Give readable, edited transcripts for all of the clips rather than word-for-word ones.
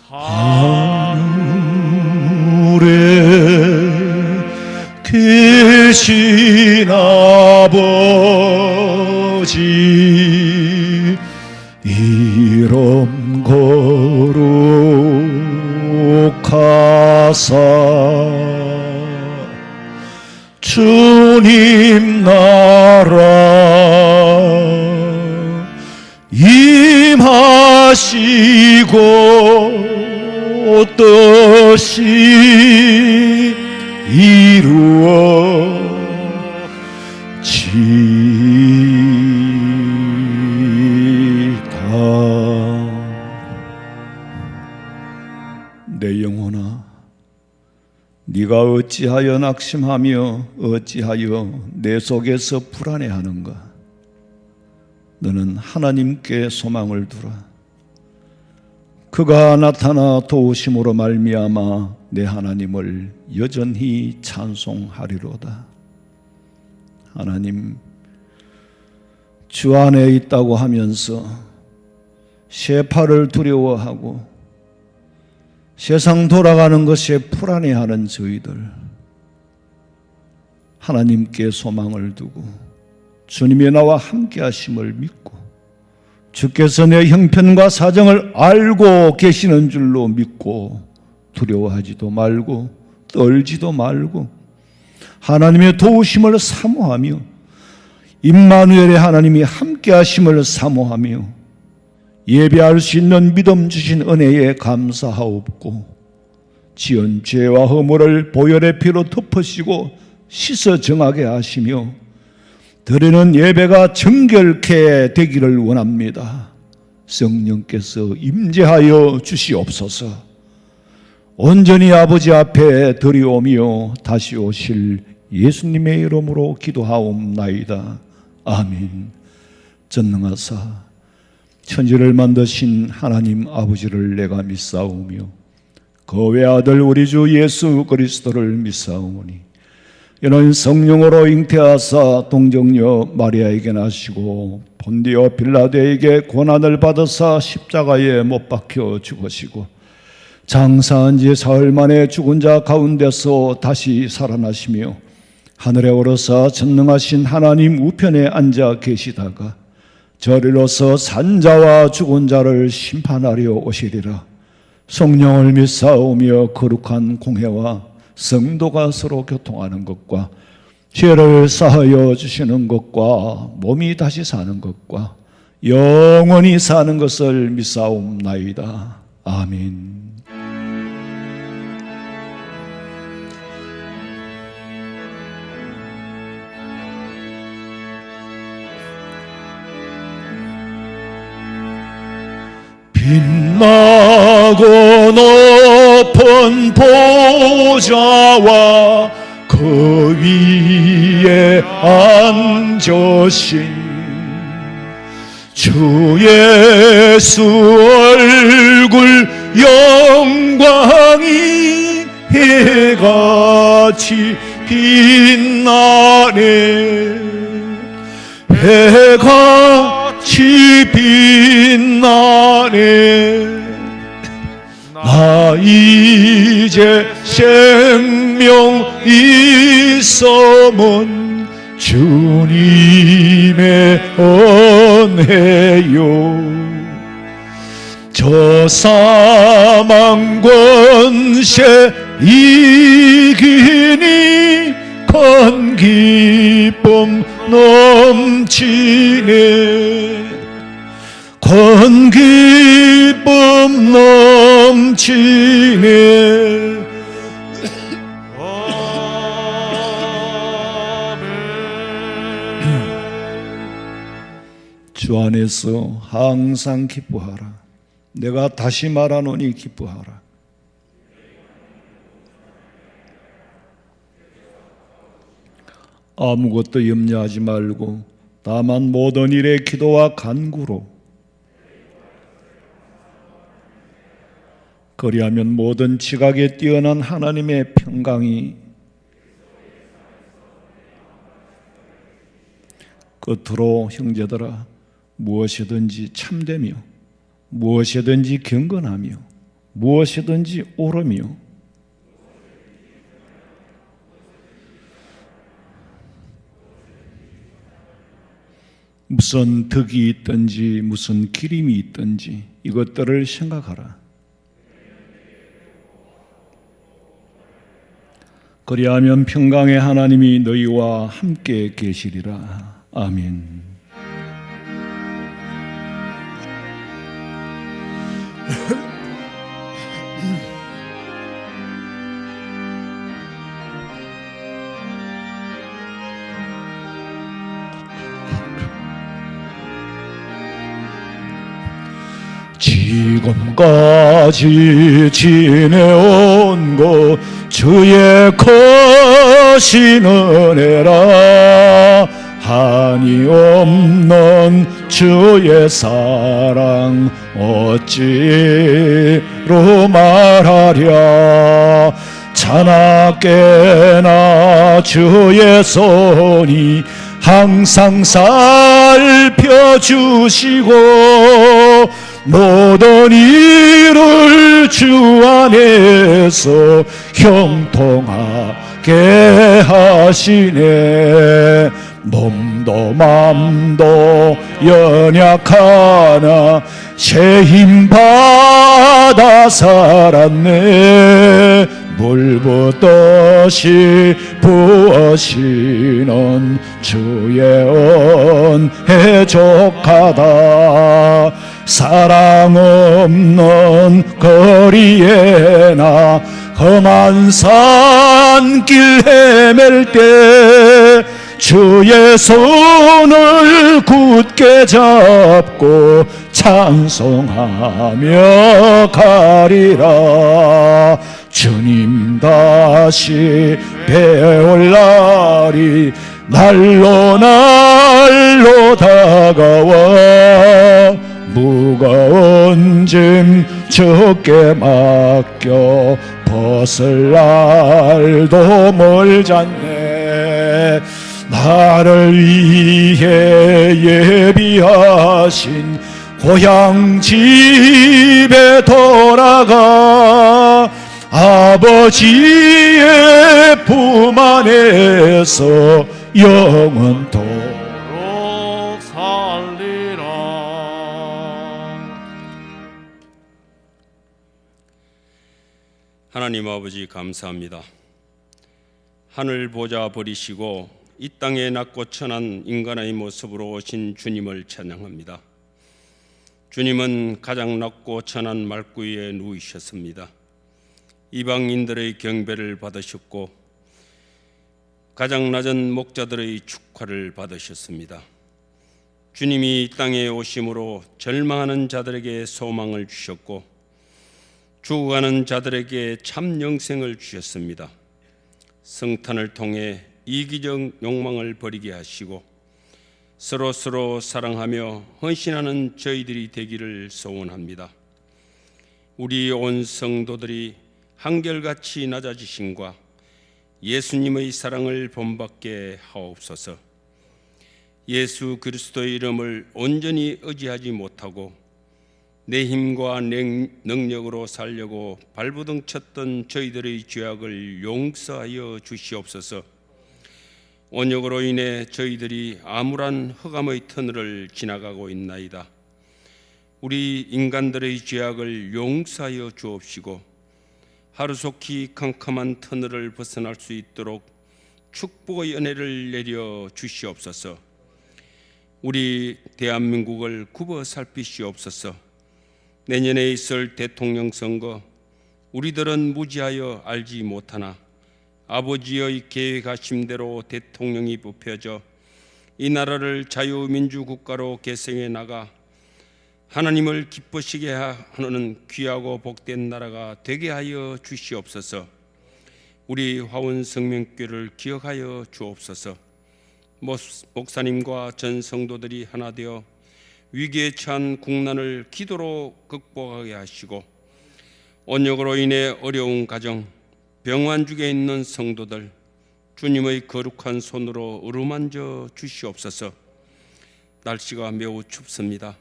하늘에 계신 아버지, 이름 거룩하사 주님 나라 임하시고 뜻이 이루어지다. 내 영혼아, 네가 어찌하여 낙심하며 어찌하여 내 속에서 불안해하는가? 너는 하나님께 소망을 두라. 그가 나타나 도우심으로 말미암아 내 하나님을 여전히 찬송하리로다. 하나님, 주 안에 있다고 하면서 쇠파를 두려워하고 세상 돌아가는 것에 불안해하는 저희들, 하나님께 소망을 두고 주님의 나와 함께 하심을 믿고 주께서 내 형편과 사정을 알고 계시는 줄로 믿고 두려워하지도 말고 떨지도 말고 하나님의 도우심을 사모하며 임마누엘의 하나님이 함께 하심을 사모하며 예배할 수 있는 믿음 주신 은혜에 감사하옵고 지은 죄와 허물을 보혈의 피로 덮으시고 씻어 정하게 하시며 드리는 예배가 정결케 되기를 원합니다. 성령께서 임재하여 주시옵소서. 온전히 아버지 앞에 드리오며 다시 오실 예수님의 이름으로 기도하옵나이다. 아멘. 전능하사 천지를 만드신 하나님 아버지를 내가 믿사오며 그 외아들 우리 주 예수 그리스도를 믿사오니 이는 성령으로 잉태하사 동정녀 마리아에게 나시고 본디오 빌라도에게 고난을 받으사 십자가에 못 박혀 죽으시고 장사한 지 사흘 만에 죽은 자 가운데서 다시 살아나시며 하늘에 오르사 전능하신 하나님 우편에 앉아 계시다가 저리로서 산자와 죽은 자를 심판하려 오시리라. 성령을 믿사오며 거룩한 공회와 성도가 서로 교통하는 것과 죄를 사하여 주시는 것과 몸이 다시 사는 것과 영원히 사는 것을 믿사옵나이다. 아멘. 빛나고 높은 보좌와 그 위에 앉으신 주 예수 얼굴 영광이 해같이 빛나네. 해같이 빛나네. 나 이제 생명 있음은 주님의 은혜요. 저 사망 권세 이기니 큰 기쁨 넘치네. 큰 기쁨 넘치네. 주 안에서 항상 기뻐하라. 내가 다시 말하노니 기뻐하라. 아무것도 염려하지 말고 다만 모든 일에 기도와 간구로 그리하면 모든 지각에 뛰어난 하나님의 평강이 끝으로 형제들아 무엇이든지 참되며 무엇이든지 경건하며 무엇이든지 옳으며 무슨 덕이 있든지 무슨 기림이 있든지 이것들을 생각하라. 그리하면 평강의 하나님이 너희와 함께 계시리라. 아멘. 지금까지 지내온 것 주의 크신 은혜라. 한이 없는 주의 사랑 어찌로 말하랴. 자나깨나 주의 손이 항상 살펴주시고 모든 일을 주 안에서 형통하게 하시네. 몸도 맘도 연약하나 새 힘 받아 살았네. 물붓듯이 부어시는 주의 은혜 족하다. 사랑 없는 거리에나 험한 산길 헤맬 때 주의 손을 굳게 잡고 찬송하며 가리라. 주님 다시 배울 날이 날로 날로 다가와 무거운 짐 주께 맡겨 벗을 날도 멀잖네. 나를 위해 예비하신 고향 집에 돌아가 아버지의 품 안에서 영원토록 살리라. 하나님 아버지 감사합니다. 하늘 보좌 버리시고 이 땅에 낮고 천한 인간의 모습으로 오신 주님을 찬양합니다. 주님은 가장 낮고 천한 말구이에 누우셨습니다. 이방인들의 경배를 받으셨고 가장 낮은 목자들의 축하를 받으셨습니다. 주님이 이 땅에 오심으로 절망하는 자들에게 소망을 주셨고 죽어가는 자들에게 참 영생을 주셨습니다. 성탄을 통해 이기적 욕망을 버리게 하시고 서로 사랑하며 헌신하는 저희들이 되기를 소원합니다. 우리 온 성도들이 한결같이 낮아지심과 예수님의 사랑을 본받게 하옵소서. 예수 그리스도의 이름을 온전히 의지하지 못하고 내 힘과 능력으로 살려고 발부둥 쳤던 저희들의 죄악을 용서하여 주시옵소서. 온역으로 인해 저희들이 암울한 흑암의 터널을 지나가고 있나이다. 우리 인간들의 죄악을 용서하여 주옵시고 하루속히 캄캄한 터널을 벗어날 수 있도록 축복의 은혜를 내려 주시옵소서. 우리 대한민국을 굽어 살피시옵소서. 내년에 있을 대통령 선거 우리들은 무지하여 알지 못하나 아버지의 계획하심대로 대통령이 뽑혀져 이 나라를 자유민주국가로 개성해 나가 하나님을 기쁘시게 하는 귀하고 복된 나라가 되게 하여 주시옵소서. 우리 화원성명교를 기억하여 주옵소서. 목사님과 전 성도들이 하나 되어 위기에 처한 국난을 기도로 극복하게 하시고 언역으로 인해 어려운 가정, 병환중에 있는 성도들 주님의 거룩한 손으로 어루만져 주시옵소서. 날씨가 매우 춥습니다.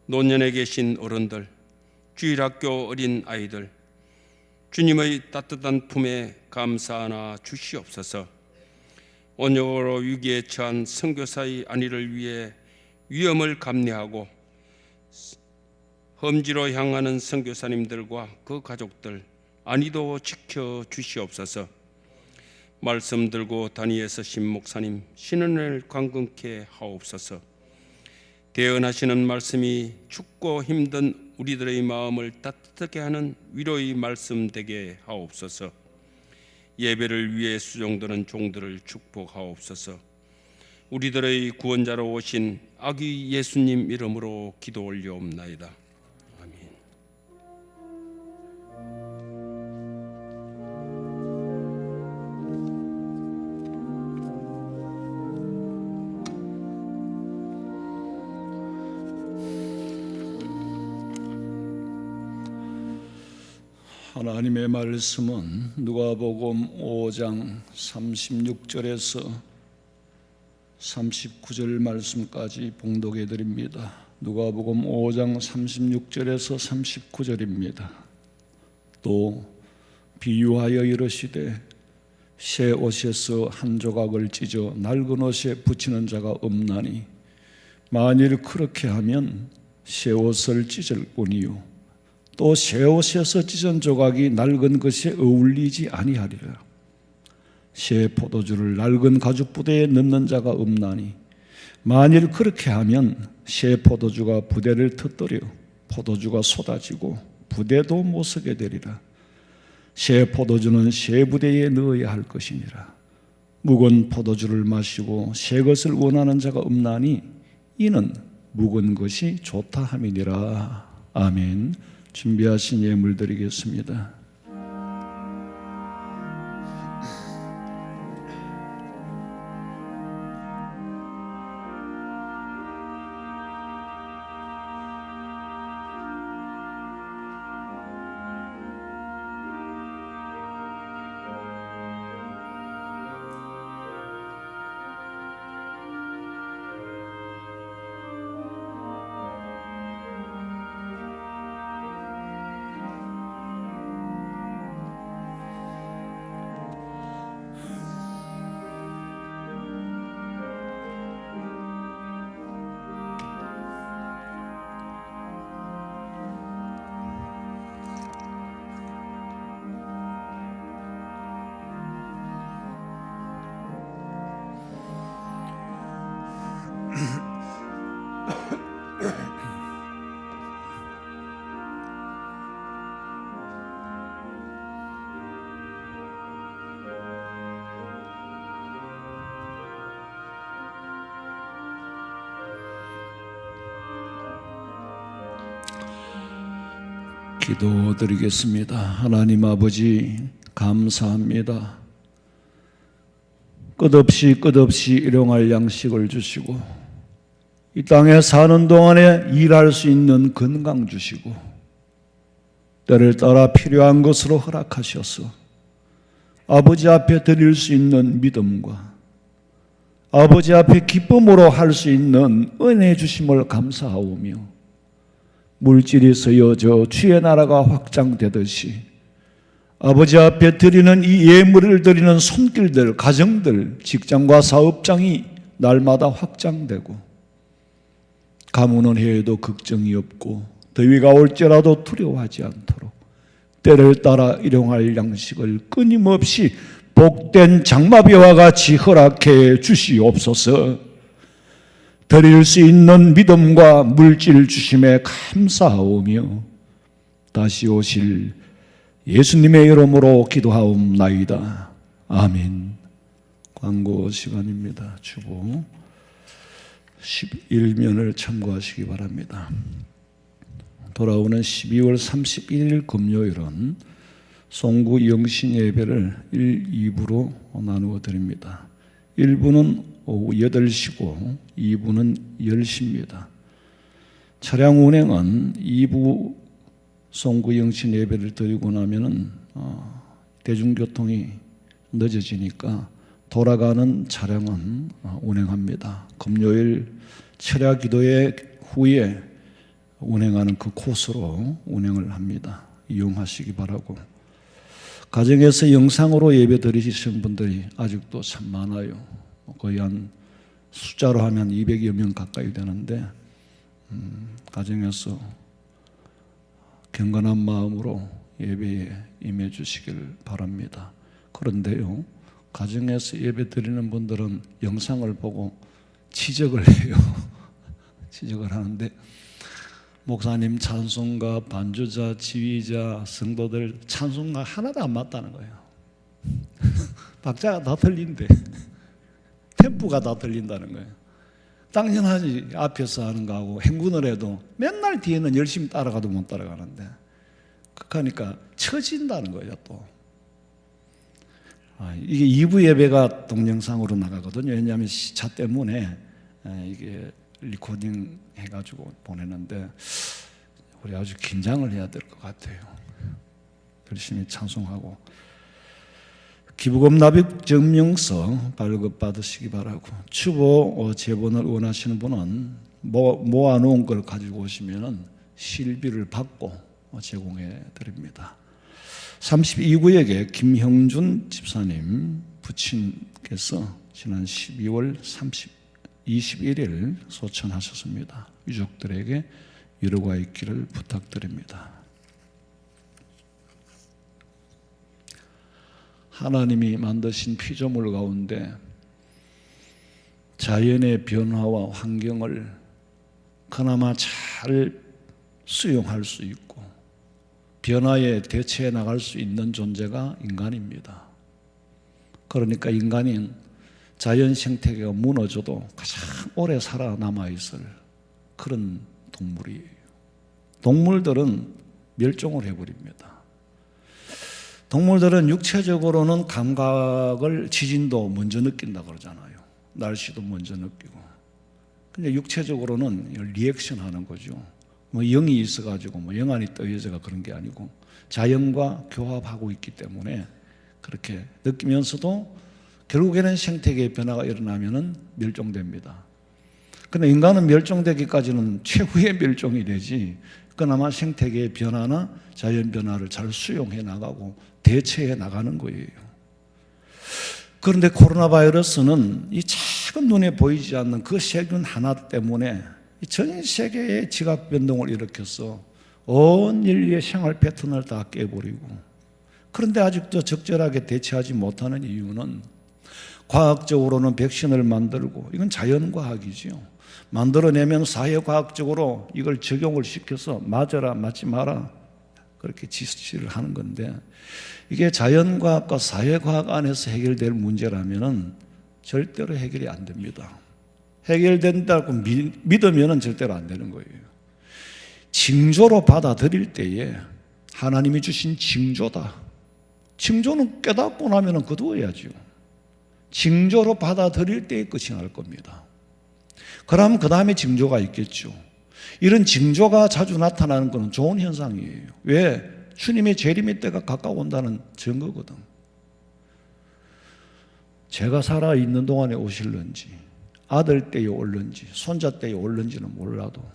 노년에 계신 어른들, 주일학교 어린 아이들 주님의 따뜻한 품에 감사하나 주시옵소서. 원역으로 위기에 처한 선교사의 안위를 위해 위험을 감내하고 험지로 향하는 선교사님들과 그 가족들 안위도 지켜 주시옵소서. 말씀 들고 단위에 서신 목사님 신은을 강건케 하옵소서. 대언하시는 말씀이 춥고 힘든 우리들의 마음을 따뜻하게 하는 위로의 말씀 되게 하옵소서. 예배를 위해 수종드는 종들을 축복하옵소서. 우리들의 구원자로 오신 아기 예수님 이름으로 기도 올려옵나이다. 아멘. 하나님의 말씀은 누가복음 5장 36절에서 39절 말씀까지 봉독해 드립니다. 누가복음 5장 36절에서 39절입니다. 또 비유하여 이르시되 새 옷에서 한 조각을 찢어 낡은 옷에 붙이는 자가 없나니 만일 그렇게 하면 새 옷을 찢을 뿐이요 또 새 옷에서 찢은 조각이 낡은 것에 어울리지 아니하리라. 새 포도주를 낡은 가죽부대에 넣는 자가 없나니 만일 그렇게 하면 새 포도주가 부대를 터뜨려 포도주가 쏟아지고 부대도 못 서게 되리라. 새 포도주는 새 부대에 넣어야 할 것이니라. 묵은 포도주를 마시고 새 것을 원하는 자가 없나니 이는 묵은 것이 좋다 함이니라. 아멘. 준비하신 예물 드리겠습니다. 기도드리겠습니다. 하나님 아버지 감사합니다. 끝없이 일용할 양식을 주시고 이 땅에 사는 동안에 일할 수 있는 건강 주시고 때를 따라 필요한 것으로 허락하셔서 아버지 앞에 드릴 수 있는 믿음과 아버지 앞에 기쁨으로 할 수 있는 은혜 주심을 감사하오며 물질이 서여져 주의 나라가 확장되듯이 아버지 앞에 드리는 이 예물을 드리는 손길들, 가정들, 직장과 사업장이 날마다 확장되고 가문은 해에도 걱정이 없고 더위가 올지라도 두려워하지 않도록 때를 따라 일용할 양식을 끊임없이 복된 장마비와 같이 허락해 주시옵소서. 드릴 수 있는 믿음과 물질 주심에 감사하오며 다시 오실 예수님의 이름으로 기도하옵나이다. 아멘. 광고 시간입니다. 주보 11면을 참고하시기 바랍니다. 돌아오는 12월 31일 금요일은 송구 영신 예배를 1, 2부로 나누어 드립니다. 1부는 오후 8시고 2부는 10시입니다. 차량 운행은 2부 송구 영신 예배를 드리고 나면은 대중교통이 늦어지니까 돌아가는 차량은 운행합니다. 금요일 철야 기도회 후에 운행하는 그 코스로 운행을 합니다. 이용하시기 바라고. 가정에서 영상으로 예배 드리시는 분들이 아직도 참 많아요. 거의 한 숫자로 하면 200여 명 가까이 되는데 가정에서 경건한 마음으로 예배에 임해 주시길 바랍니다. 그런데요, 가정에서 예배 드리는 분들은 영상을 보고 지적을 해요. 지적을 하는데 목사님 찬송가, 반주자, 지휘자, 성도들 찬송가 하나도 안 맞다는 거예요. 박자가 다 틀린데 템포가 다 틀린다는 거예요. 당연하지. 앞에서 하는 거하고 행군을 해도 맨날 뒤에는 열심히 따라가도 못 따라가는데 그러니까 처진다는 거예요. 또 이게 2부 예배가 동영상으로 나가거든요. 왜냐하면 시차 때문에 이게 리코딩 해가지고 보내는데 우리 아주 긴장을 해야 될 것 같아요. 열심히 찬송하고 기부금 납입 증명서 발급 받으시기 바라고. 추보 제본을 원하시는 분은 모아놓은 걸 가지고 오시면 실비를 받고 제공해 드립니다. 32구역에 김형준 집사님 부친께서 지난 12월 21일 소천하셨습니다. 유족들에게 위로가 있기를 부탁드립니다. 하나님이 만드신 피조물 가운데 자연의 변화와 환경을 그나마 잘 수용할 수 있고 변화에 대처해 나갈 수 있는 존재가 인간입니다. 그러니까 인간은 자연 생태계가 무너져도 가장 오래 살아남아 있을 그런 동물이에요. 동물들은 멸종을 해버립니다. 동물들은 육체적으로는 감각을, 지진도 먼저 느낀다 그러잖아요. 날씨도 먼저 느끼고. 근데 육체적으로는 리액션 하는 거죠. 영이 있어가지고 영안이 떠여져가 그런 게 아니고 자연과 교합하고 있기 때문에 그렇게 느끼면서도 결국에는 생태계의 변화가 일어나면은 멸종됩니다. 그런데 인간은 멸종되기까지는 최후의 멸종이 되지, 그나마 생태계의 변화나 자연 변화를 잘 수용해 나가고 대처해 나가는 거예요. 그런데 코로나 바이러스는 이 작은 눈에 보이지 않는 그 세균 하나 때문에 전 세계의 지각 변동을 일으켜서 온 인류의 생활 패턴을 다 깨버리고, 그런데 아직도 적절하게 대처하지 못하는 이유는 과학적으로는 백신을 만들고, 이건 자연과학이지요. 만들어내면 사회과학적으로 이걸 적용을 시켜서 맞아라 맞지 마라 그렇게 지시를 하는 건데, 이게 자연과학과 사회과학 안에서 해결될 문제라면 절대로 해결이 안 됩니다. 해결된다고 믿으면 절대로 안 되는 거예요. 징조로 받아들일 때에 하나님이 주신 징조다. 징조는 깨닫고 나면 거두어야죠. 징조로 받아들일 때의 끝이 날 겁니다. 그럼 그 다음에 징조가 있겠죠. 이런 징조가 자주 나타나는 것은 좋은 현상이에요. 왜? 주님의 재림의 때가 가까운다는 증거거든. 제가 살아있는 동안에 오실런지, 아들 때에 올는지, 손자 때에 올는지는 몰라도,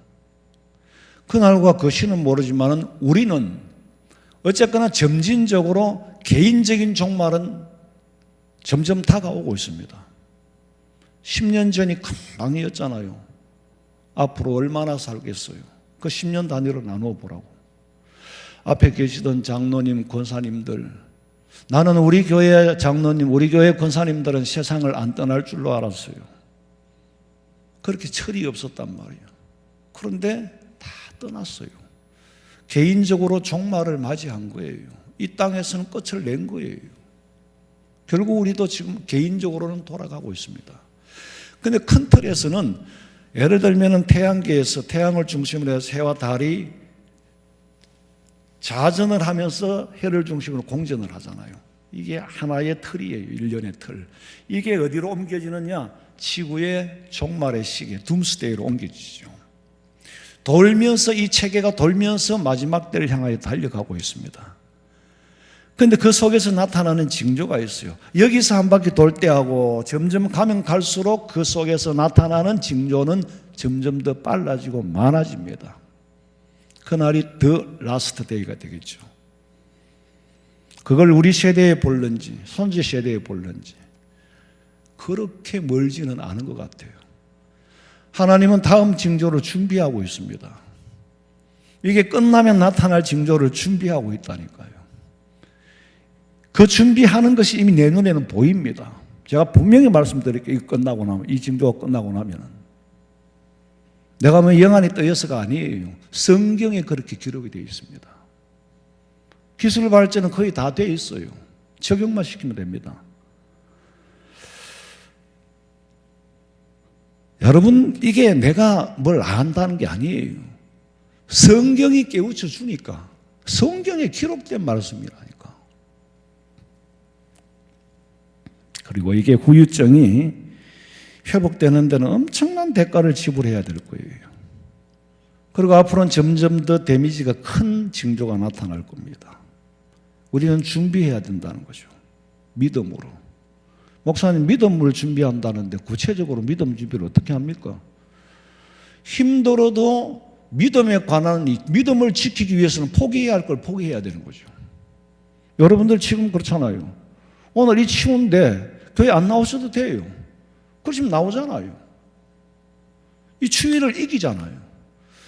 그날과 그 시는 모르지만 우리는 어쨌거나 점진적으로 개인적인 종말은 점점 다가오고 있습니다. 10년 전이 금방이었잖아요. 앞으로 얼마나 살겠어요? 그 10년 단위로 나누어 보라고. 앞에 계시던 장로님, 권사님들, 나는 우리 교회 장로님, 우리 교회 권사님들은 세상을 안 떠날 줄로 알았어요. 그렇게 철이 없었단 말이에요. 그런데 다 떠났어요. 개인적으로 종말을 맞이한 거예요. 이 땅에서는 끝을 낸 거예요. 결국 우리도 지금 개인적으로는 돌아가고 있습니다. 그런데 큰 틀에서는 예를 들면 태양계에서 태양을 중심으로 해서 해와 달이 자전을 하면서 해를 중심으로 공전을 하잖아요. 이게 하나의 틀이에요. 일련의 틀. 이게 어디로 옮겨지느냐? 지구의 종말의 시계, 둠스데이로 옮겨지죠. 돌면서, 이 체계가 돌면서 마지막 때를 향하여 달려가고 있습니다. 그런데 그 속에서 나타나는 징조가 있어요. 여기서 한 바퀴 돌 때하고 점점 가면 갈수록 그 속에서 나타나는 징조는 점점 더 빨라지고 많아집니다. 그날이 더 라스트 데이가 되겠죠. 그걸 우리 세대에 볼는지 손주 세대에 볼는지 그렇게 멀지는 않은 것 같아요. 하나님은 다음 징조를 준비하고 있습니다. 이게 끝나면 나타날 징조를 준비하고 있다니까요. 그 준비하는 것이 이미 내 눈에는 보입니다. 제가 분명히 말씀드릴게요. 이거 끝나고 나면, 이 징조가 끝나고 나면은. 내가 뭐 영안이 떠여서가 아니에요. 성경에 그렇게 기록이 되어 있습니다. 기술 발전은 거의 다 되어 있어요. 적용만 시키면 됩니다. 여러분, 이게 내가 뭘 안다는 게 아니에요. 성경이 깨우쳐 주니까. 성경에 기록된 말씀이라니까. 그리고 이게 후유증이 회복되는 데는 엄청난 대가를 지불해야 될 거예요. 그리고 앞으로는 점점 더 데미지가 큰 징조가 나타날 겁니다. 우리는 준비해야 된다는 거죠. 믿음으로. 목사님, 믿음을 준비한다는데 구체적으로 믿음 준비를 어떻게 합니까? 힘들어도 믿음에 관한 믿음을 지키기 위해서는 포기해야 할 걸 포기해야 되는 거죠. 여러분들 지금 그렇잖아요. 오늘 이 추운데 교회 안 나오셔도 돼요. 그러시면 나오잖아요. 이 추위를 이기잖아요.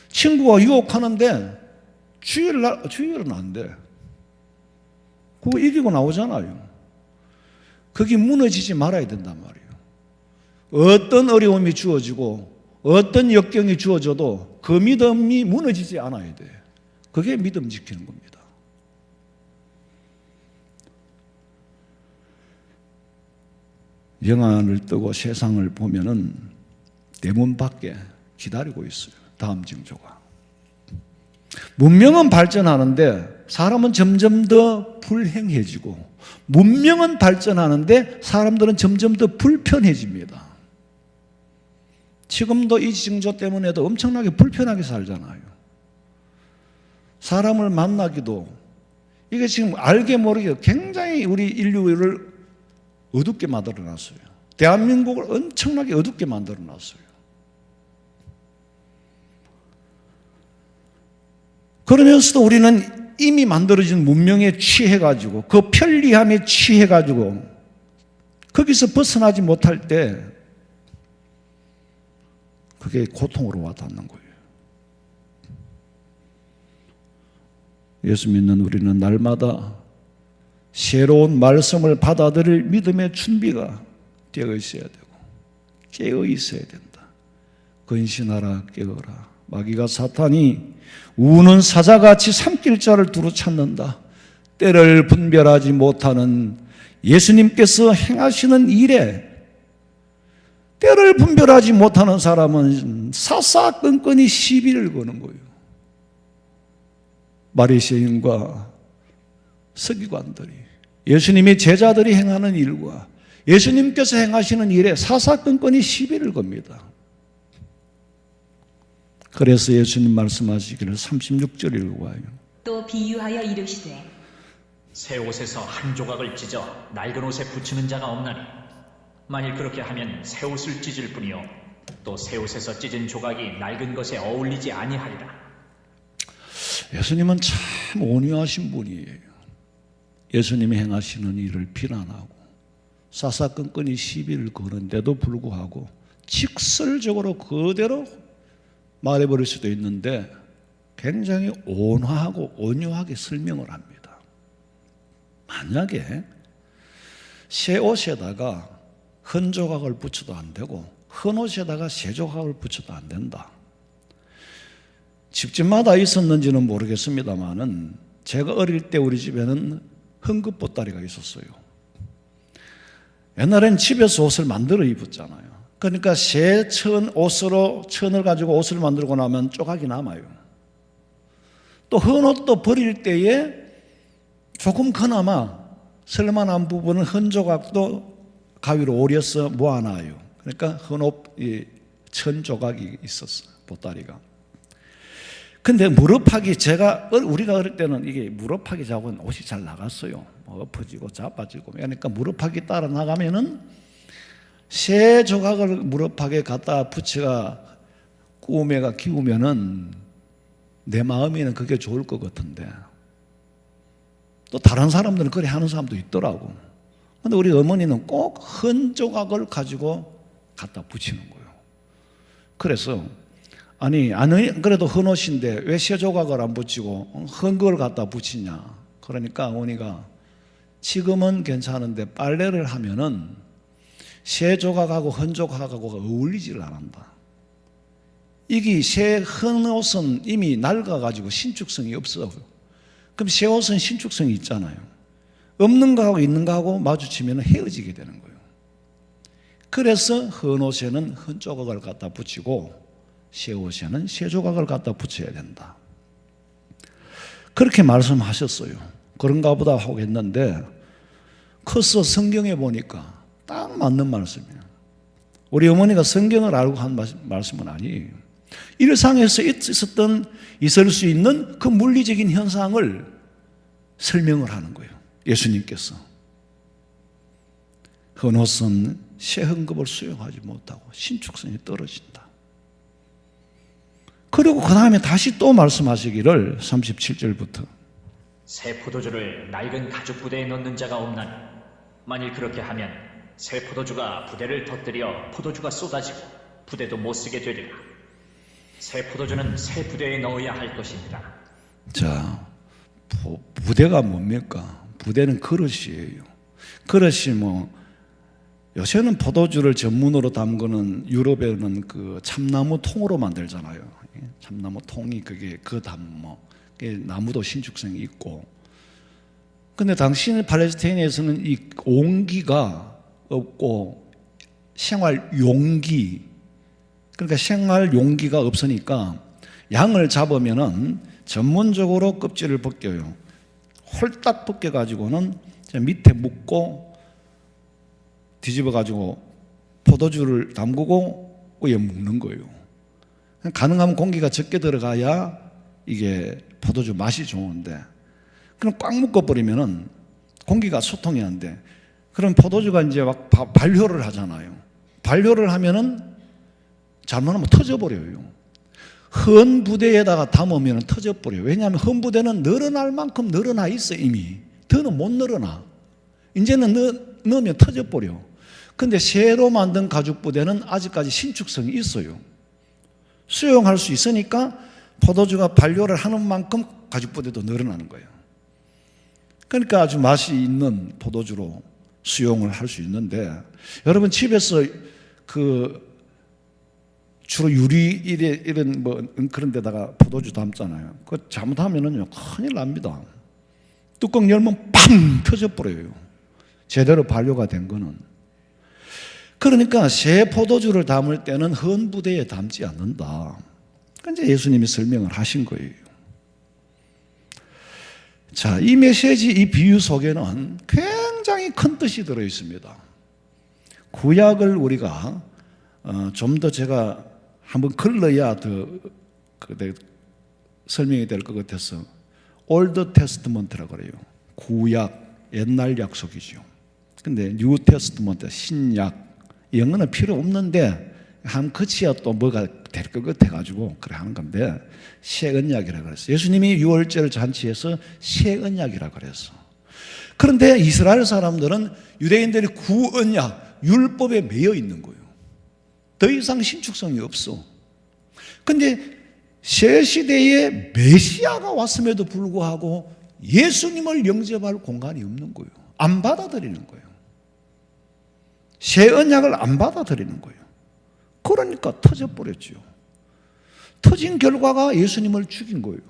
친구가 유혹하는데 주일은 안 돼. 그거 이기고 나오잖아요. 그게 무너지지 말아야 된단 말이에요. 어떤 어려움이 주어지고 어떤 역경이 주어져도 그 믿음이 무너지지 않아야 돼. 그게 믿음 지키는 겁니다. 영안을 뜨고 세상을 보면은 대문 밖에 기다리고 있어요. 다음 징조가. 문명은 발전하는데 사람은 점점 더 불행해지고, 문명은 발전하는데 사람들은 점점 더 불편해집니다. 지금도 이 징조 때문에도 엄청나게 불편하게 살잖아요. 사람을 만나기도, 이게 지금 알게 모르게 굉장히 우리 인류를 어둡게 만들어놨어요. 대한민국을 엄청나게 어둡게 만들어놨어요. 그러면서도 우리는 이미 만들어진 문명에 취해가지고, 그 편리함에 취해가지고 거기서 벗어나지 못할 때 그게 고통으로 와닿는 거예요. 예수 믿는 우리는 날마다 새로운 말씀을 받아들일 믿음의 준비가 되어 있어야 되고 깨어 있어야 된다. 근신하라, 깨어라. 마귀가 사탄이 우는 사자같이 삼킬 자를 두루 찾는다. 때를 분별하지 못하는 예수님께서 행하시는 일에 때를 분별하지 못하는 사람은 사사건건이 시비를 거는 거예요. 바리새인과 서기관들이, 예수님의 제자들이 행하는 일과 예수님께서 행하시는 일에 사사건건이 시비를 겁니다. 그래서 예수님 말씀하시기를 36절 읽어봐요. 또 비유하여 이르시되 새 옷에서 한 조각을 찢어 낡은 옷에 붙이는 자가 없나니 만일 그렇게 하면 새 옷을 찢을 뿐이요 또 새 옷에서 찢은 조각이 낡은 것에 어울리지 아니하리라. 예수님은 참 온유하신 분이에요. 예수님이 행하시는 일을 비난하고 사사건건이 시비를 거는데도 불구하고 직설적으로 그대로 말해버릴 수도 있는데 굉장히 온화하고 온유하게 설명을 합니다. 만약에 새 옷에다가 헌 조각을 붙여도 안 되고 헌 옷에다가 새 조각을 붙여도 안 된다. 집집마다 있었는지는 모르겠습니다만은 제가 어릴 때 우리 집에는 헌금 보따리가 있었어요. 옛날엔 집에서 옷을 만들어 입었잖아요. 그러니까 새 천을 가지고 옷을 만들고 나면 조각이 남아요. 또 헌 옷도 버릴 때에 조금 그나마 쓸만한 부분은 헌 조각도 가위로 오려서 모아놔요. 그러니까 헌 옷 천 조각이 있었어요. 보따리가. 근데 무릎팍이 우리가 어릴 때는 이게 무릎팍이 작은 옷이 잘 나갔어요. 엎어지고 자빠지고. 그러니까 무릎팍이 따라 나가면은 새 조각을 무릎팍에 갖다 붙여가 꾸매가 키우면은 내 마음에는 그게 좋을 것 같은데 또 다른 사람들은 그래 하는 사람도 있더라고. 근데 우리 어머니는 꼭 헌 조각을 가지고 갖다 붙이는 거예요. 그래서 아니 그래도 헌 옷인데 왜 새 조각을 안 붙이고 헌 걸 갖다 붙이냐. 그러니까 어머니가 지금은 괜찮은데 빨래를 하면은 새 조각하고 헌 조각하고 어울리지를 않는다. 이게 새 헌 옷은 이미 낡아가지고 신축성이 없어요. 그럼 새 옷은 신축성이 있잖아요. 없는 거하고 있는 거하고 마주치면 헤어지게 되는 거예요. 그래서 헌 옷에는 헌 조각을 갖다 붙이고 새 옷에는 새 조각을 갖다 붙여야 된다. 그렇게 말씀하셨어요. 그런가 보다 하고 했는데 커서 성경에 보니까 딱 맞는 말씀이에요. 우리 어머니가 성경을 알고 한 말씀은 아니에요. 일상에서 있을 수 있는 그 물리적인 현상을 설명을 하는 거예요. 예수님께서 헌 옷은 새 헌금을 수용하지 못하고 신축성이 떨어진다. 그리고 그 다음에 다시 또 말씀하시기를 37절부터 새 포도주를 낡은 가죽 부대에 넣는 자가 없나니 만일 그렇게 하면 새 포도주가 부대를 터뜨려 포도주가 쏟아지고 부대도 못 쓰게 되리라. 새 포도주는 새 부대에 넣어야 할 것입니다. 자, 부대가 뭡니까? 부대는 그릇이에요. 그릇이 요새는 포도주를 전문으로 담그는 유럽에는 그 참나무 통으로 만들잖아요. 참나무 통이 그게 나무도 신축성이 있고. 근데 당시 팔레스타인에서는 이 온기가 없고 생활 용기, 그러니까 생활 용기가 없으니까 양을 잡으면은 전문적으로 껍질을 벗겨요. 홀딱 벗겨가지고는 밑에 묶고 뒤집어가지고 포도주를 담그고 위에 묶는 거예요. 가능하면 공기가 적게 들어가야 이게 포도주 맛이 좋은데, 그럼 꽉 묶어버리면은 공기가 소통이 안 돼. 그럼 포도주가 이제 막 발효를 하잖아요. 발효를 하면은 잘못하면 터져버려요. 헌 부대에다가 담으면 터져버려요. 왜냐하면 헌 부대는 늘어날 만큼 늘어나 있어 이미. 더는 못 늘어나. 이제는 넣으면 터져버려. 근데 새로 만든 가죽 부대는 아직까지 신축성이 있어요. 수용할 수 있으니까 포도주가 발효를 하는 만큼 가죽 부대도 늘어나는 거예요. 그러니까 아주 맛이 있는 포도주로 수용을 할 수 있는데, 여러분 집에서 주로 유리 이런 그런 데다가 포도주 담잖아요. 그거 잘못하면은요 큰일 납니다. 뚜껑 열면 팡 터져버려요. 제대로 발효가 된 거는. 그러니까 새 포도주를 담을 때는 헌 부대에 담지 않는다. 그러니까 이제 예수님이 설명을 하신 거예요. 자, 이 메시지, 이 비유 속에는 굉장히 큰 뜻이 들어 있습니다. 구약을 우리가 좀 더 제가 한번 걸러야 더 설명이 될 것 같아서 올드 테스트먼트라고 그래요. 구약, 옛날 약속이죠. 근데 뉴 테스트먼트, 신약, 영어는 필요 없는데 한 그치야 또 뭐가 될 것 같아가지고 그래 하는 건데, 새 언약이라고 그랬어요. 예수님이 유월절 잔치에서 새 언약이라고 그랬어. 그런데 이스라엘 사람들은 유대인들이 구언약, 율법에 매여 있는 거예요. 더 이상 신축성이 없어. 근데 새 시대에 메시아가 왔음에도 불구하고 예수님을 영접할 공간이 없는 거예요. 안 받아들이는 거예요. 새 언약을 안 받아들이는 거예요. 그러니까 터져버렸죠. 터진 결과가 예수님을 죽인 거예요.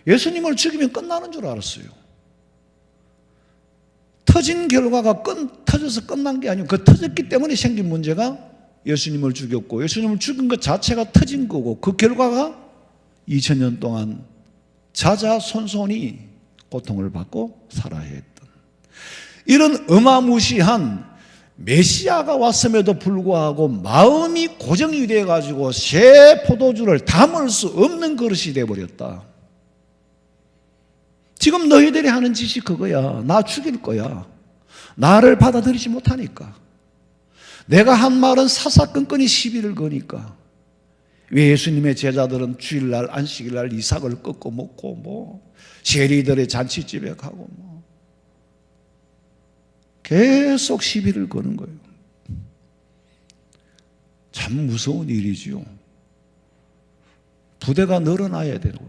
예수님을 죽이면 끝나는 줄 알았어요. 터진 결과가 터져서 끝난 게 아니고 그 터졌기 때문에 생긴 문제가 예수님을 죽였고, 예수님을 죽인 것 자체가 터진 거고, 그 결과가 2000년 동안 자자손손이 고통을 받고 살아야 했던 이런 어마무시한 메시아가 왔음에도 불구하고 마음이 고정이 돼가지고 새 포도주를 담을 수 없는 그릇이 돼버렸다. 지금 너희들이 하는 짓이 그거야. 나 죽일 거야. 나를 받아들이지 못하니까. 내가 한 말은 사사건건이 시비를 거니까. 왜 예수님의 제자들은 주일날 안식일날 이삭을 꺾어 먹고 뭐 세리들의 잔치집에 가고 뭐 계속 시비를 거는 거예요. 참 무서운 일이지요. 부대가 늘어나야 되고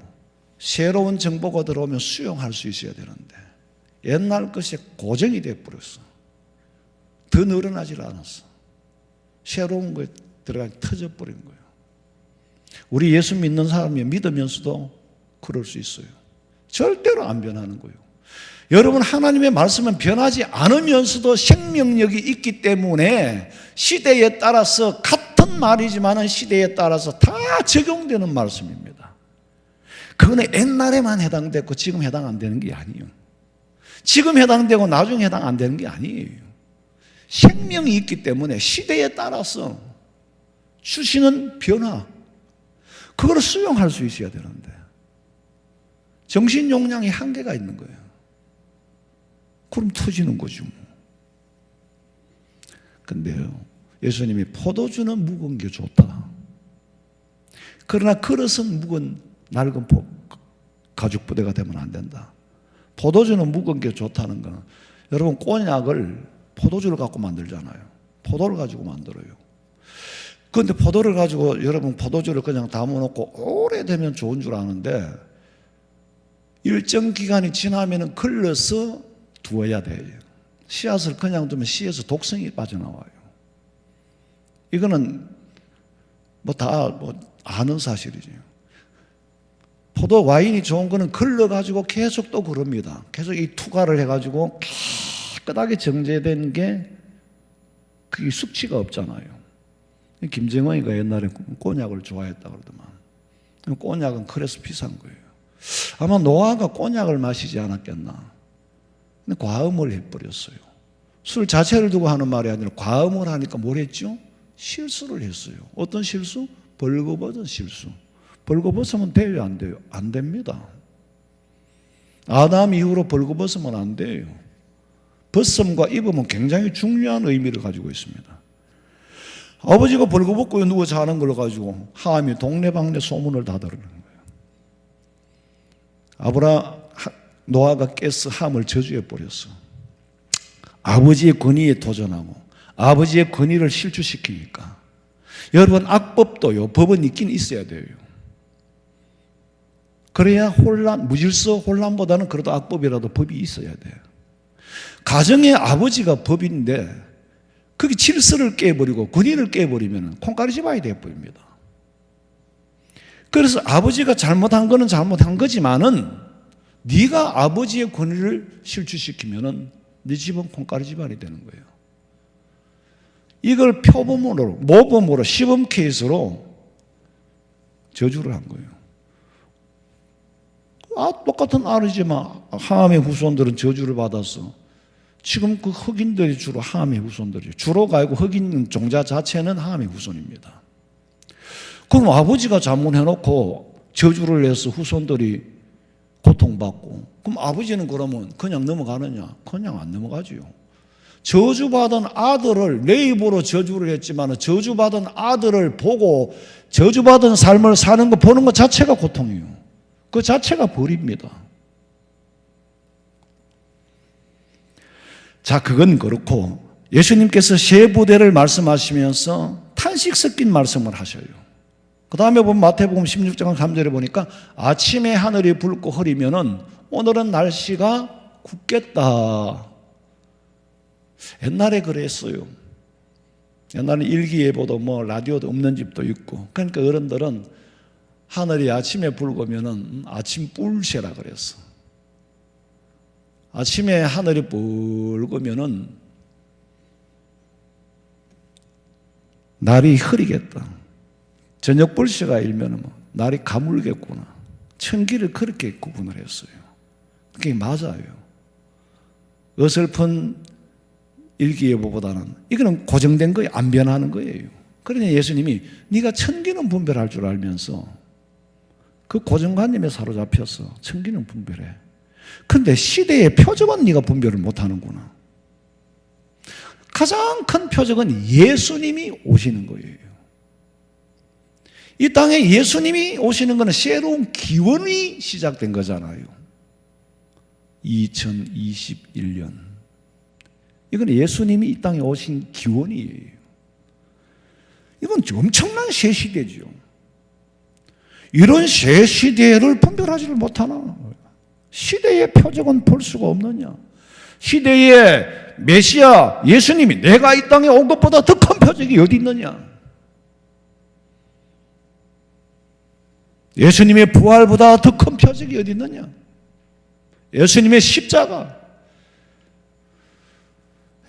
새로운 정보가 들어오면 수용할 수 있어야 되는데 옛날 것이 고정이 돼버렸어. 더 늘어나질 않았어. 새로운 거에 들어가 터져버린 거예요. 우리 예수 믿는 사람이 믿으면서도 그럴 수 있어요. 절대로 안 변하는 거예요. 여러분, 하나님의 말씀은 변하지 않으면서도 생명력이 있기 때문에 시대에 따라서 같은 말이지만 시대에 따라서 다 적용되는 말씀입니다. 그거는 옛날에만 해당됐고 지금 해당 안 되는 게 아니에요. 지금 해당되고 나중에 해당 안 되는 게 아니에요. 생명이 있기 때문에 시대에 따라서 주시는 변화, 그걸 수용할 수 있어야 되는데 정신 용량이 한계가 있는 거예요. 그럼 터지는 거죠. 근데요, 예수님이 포도주는 묵은 게 좋다. 그러나 그릇은 묵은 낡은 가죽 부대가 되면 안 된다. 포도주는 묵은 게 좋다는 건, 여러분, 꼬냑을 포도주를 갖고 만들잖아요. 포도를 가지고 만들어요. 그런데 포도를 가지고 여러분 포도주를 그냥 담아놓고 오래되면 좋은 줄 아는데 일정 기간이 지나면 걸러서 두어야 돼요. 씨앗을 그냥 두면 씨에서 독성이 빠져나와요. 이거는 다 아는 사실이죠. 포도 와인이 좋은 거는 걸러가지고 계속 또 그럽니다. 계속 이 투과를 해가지고 깨끗하게 정제된 게 그게 숙취가 없잖아요. 김정은이가 옛날에 꼬냑을 좋아했다 그러더만. 꼬냑은 그래서 비싼 거예요. 아마 노아가 꼬냑을 마시지 않았겠나. 근데 과음을 해버렸어요. 술 자체를 두고 하는 말이 아니라 과음을 하니까 뭘 했죠? 실수를 했어요. 어떤 실수? 벌거벗은 실수. 벌거벗으면 돼요, 안 돼요? 안 됩니다. 아담 이후로 벌거벗으면 안 돼요. 벗음과 입음은 굉장히 중요한 의미를 가지고 있습니다. 아버지가 벌거벗고 누워 자는 걸 가지고 함이 동네방네 소문을 다 들은 거예요. 노아가 깨서 함을 저주해 버렸어. 아버지의 권위에 도전하고 아버지의 권위를 실추시키니까. 여러분, 악법도요, 법은 있긴 있어야 돼요. 그래야 무질서 혼란보다는 그래도 악법이라도 법이 있어야 돼요. 가정의 아버지가 법인데 그게 질서를 깨버리고 권위를 깨버리면 콩가루지바이 되어버립니다. 그래서 아버지가 잘못한 거는 잘못한 거지만은 네가 아버지의 권위를 실추시키면은 네 집은 콩가루지발이 되는 거예요. 이걸 표범으로, 모범으로, 시범 케이스로 저주를 한 거예요. 똑같은 아르지만 함의 후손들은 저주를 받았어. 지금 그 흑인들이 주로 함의 후손들이에요. 주로가 아니고 흑인 종자 자체는 함의 후손입니다. 그럼 아버지가 잘못해놓고 저주를 해서 후손들이 고통받고, 그럼 아버지는 그러면 그냥 넘어가느냐? 그냥 안 넘어가지요. 저주받은 아들을, 내 입으로 저주를 했지만 저주받은 아들을 보고 저주받은 삶을 사는 거 보는 것 자체가 고통이에요. 그 자체가 벌입니다. 자, 그건 그렇고 예수님께서 세 부대를 말씀하시면서 탄식 섞인 말씀을 하셔요. 그 다음에 보면 마태복음 16장 3절에 보니까 아침에 하늘이 붉고 흐리면은 오늘은 날씨가 굳겠다. 옛날에 그랬어요. 옛날에 일기예보도 라디오도 없는 집도 있고, 그러니까 어른들은 하늘이 아침에 붉으면은 아침 뿔새라 그랬어. 아침에 하늘이 붉으면은 날이 흐리겠다. 저녁 불씨가 일면은 날이 가물겠구나. 천기를 그렇게 구분을 했어요. 그게 맞아요. 어설픈 일기예보보다는 이거는 고정된 거예요. 안 변하는 거예요. 그러니 예수님이 네가 천기는 분별할 줄 알면서 그 고정관념에 사로잡혀서 천기는 분별해. 그런데 시대의 표적은 네가 분별을 못하는구나. 가장 큰 표적은 예수님이 오시는 거예요. 이 땅에 예수님이 오시는 것은 새로운 기원이 시작된 거잖아요. 2021년. 이건 예수님이 이 땅에 오신 기원이에요. 이건 엄청난 새 시대죠. 이런 새 시대를 분별하지를 못하나? 시대의 표적은 볼 수가 없느냐? 시대의 메시아 예수님이 내가 이 땅에 온 것보다 더 큰 표적이 어디 있느냐? 예수님의 부활보다 더 큰 표적이 어디 있느냐? 예수님의 십자가.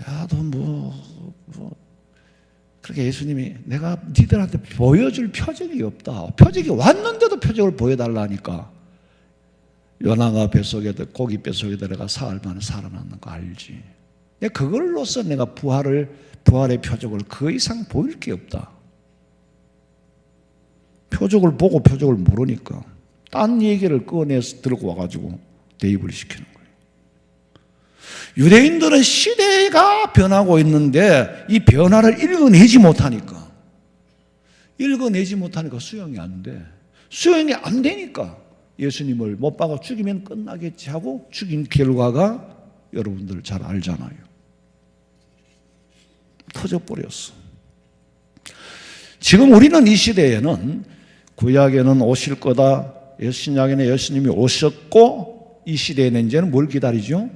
야, 너 그렇게 예수님이 내가 니들한테 보여줄 표적이 없다. 표적이 왔는데도 표적을 보여달라니까. 연하가 뱃속에, 고기 뱃속에 들어가 사흘 만에 살아났는 거 알지? 그걸로써 내가 부활의 표적을 그 이상 보일 게 없다. 표적을 보고 표적을 모르니까 딴 얘기를 꺼내서 들고 와가지고 대입을 시키는 거예요. 유대인들은 시대가 변하고 있는데 이 변화를 읽어내지 못하니까 수용이 안 돼. 수용이 안 되니까 예수님을 못 박아 죽이면 끝나겠지 하고 죽인 결과가 여러분들 잘 알잖아요. 터져버렸어. 지금 우리는 이 시대에는 구약에는 오실 거다, 신약에는 예수님이 오셨고, 이 시대에는 이제는 뭘 기다리죠?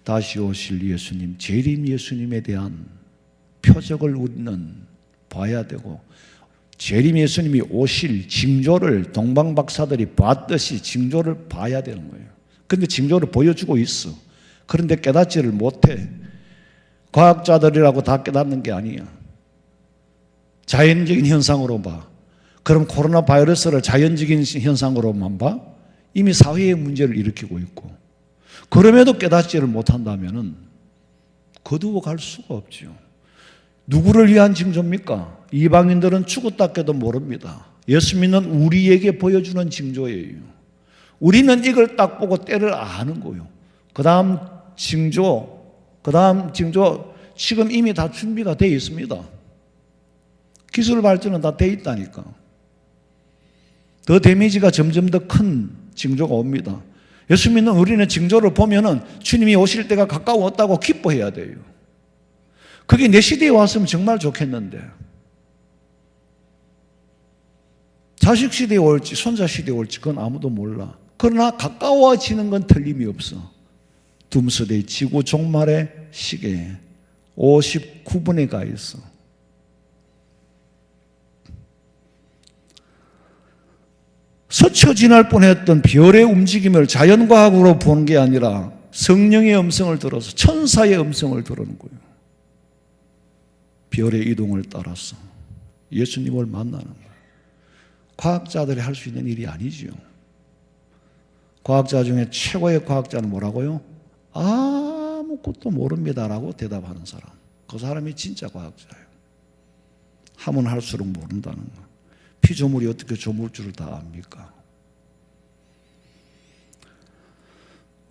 다시 오실 예수님, 재림 예수님에 대한 표적을 우리는 봐야 되고, 재림 예수님이 오실 징조를 동방박사들이 봤듯이 징조를 봐야 되는 거예요. 그런데 징조를 보여주고 있어. 그런데 깨닫지를 못해. 과학자들이라고 다 깨닫는 게 아니야. 자연적인 현상으로 봐. 그럼 코로나 바이러스를 자연적인 현상으로만 봐? 이미 사회의 문제를 일으키고 있고, 그럼에도 깨닫지를 못한다면 거두어 갈 수가 없죠. 누구를 위한 징조입니까? 이방인들은 죽었다 깨도 모릅니다. 예수 믿는 우리에게 보여주는 징조예요. 우리는 이걸 딱 보고 때를 아는 거예요. 그 다음 징조 지금 이미 다 준비가 되어 있습니다. 기술 발전은 다 되어 있다니까. 더 데미지가 점점 더 큰 징조가 옵니다. 예수 믿는 우리는 징조를 보면은 주님이 오실 때가 가까웠다고 기뻐해야 돼요. 그게 내 시대에 왔으면 정말 좋겠는데, 자식 시대에 올지 손자 시대에 올지 그건 아무도 몰라. 그러나 가까워지는 건 틀림이 없어. 둠스데이 지구 종말의 시계에 59분에 가 있어. 스쳐 지날 뻔했던 별의 움직임을 자연과학으로 보는 게 아니라 성령의 음성을 들어서, 천사의 음성을 들은 거예요. 별의 이동을 따라서 예수님을 만나는 거예요. 과학자들이 할 수 있는 일이 아니지요. 과학자 중에 최고의 과학자는 뭐라고요? 아무것도 모릅니다라고 대답하는 사람. 그 사람이 진짜 과학자예요. 하면 할수록 모른다는 거. 피조물이 어떻게 조물주를 다 압니까?